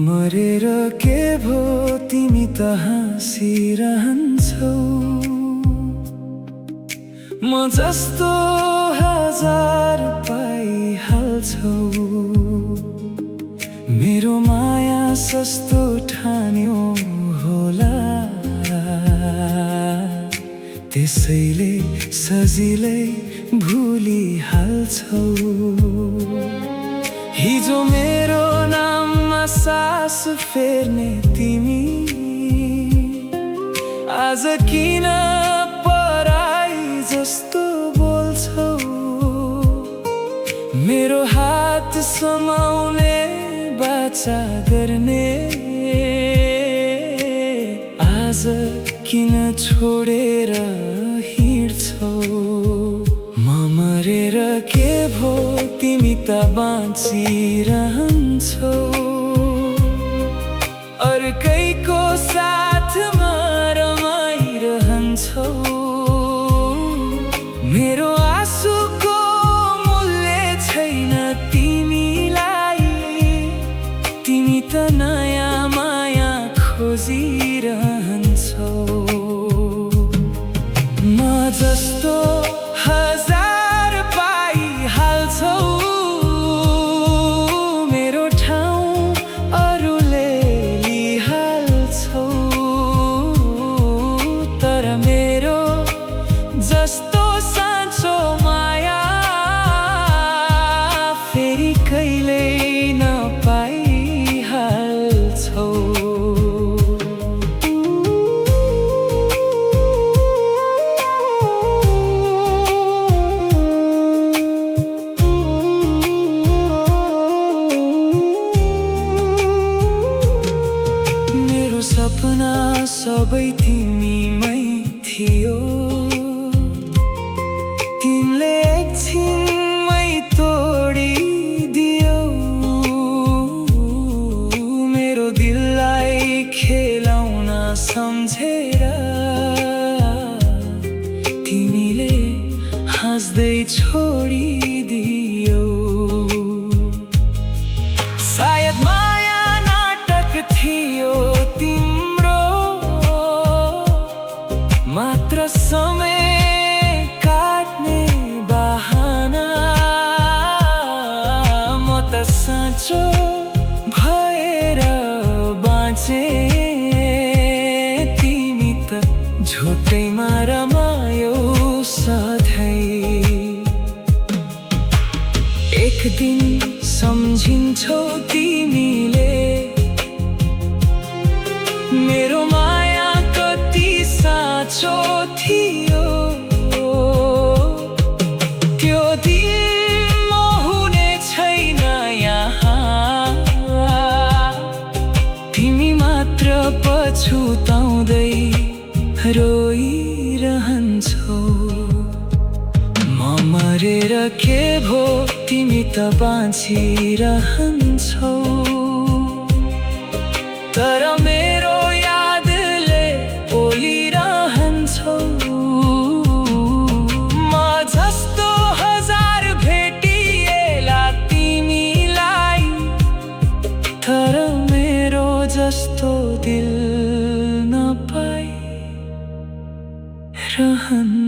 मरेर के भो तिमी त हाँसिरहन्छौ। म जस्तो हजार पाइहाल्छौ। मेरो माया सस्तो ठान्यो होला, त्यसैले सजिलै भुलिहाल्छौ। हिजो मेरो नाममा सास फेर्ने तिमी आज किन पराई जस्तो बोल्छौ। मेरो हात समाउने बाचा गर्ने आज किन छोडेर हिँड्छौ। म मरेर के भो तिमी त बाँचिरहन्छौ। अर्कैको साथमा रमाइरहन्छौ। मेरो आँसुको मूल्य छैन तिमीलाई। तिमी त नयाँ माया खोजिरहन्छौ। म जस्तो हजार पाइहाल्छौ। मेरो ठाउँ अरूले लिइहाल्छौ। तर मेरो जस्तो साँचो माया फेरि कहिल्यै नपाइहाल्छौ। सपना सबै तिमीमै थियो। तिमीले एकछिनमै तोडिदियौ। मेरो दिललाई खेलाउन सम्झेर तिमीले हाँस्दै छोडिदियौ। सायद माया नाटक थियो तिम्रो, मात्र समय काट्ने बहाना। म त साँचो भएर बाँचे, तिमी त झुटैमा रमायौ सधैँ। एक दिन सम्झिन्छौ तिमीले मेरो माया कति साँचो थियो। त्यो दिन म हुने छैन यहाँ। तिमी मात्र पछुताउँदै रोइरहन्छौ। म मरेर के भो तिमी त बाँचिरहन्छौ। तर मेरो यादले बोलिरहन्छौ। म जस्तो हजार भेटिएला तिमीलाई, तर मेरो जस्तो दिल नपाइरहन्छ।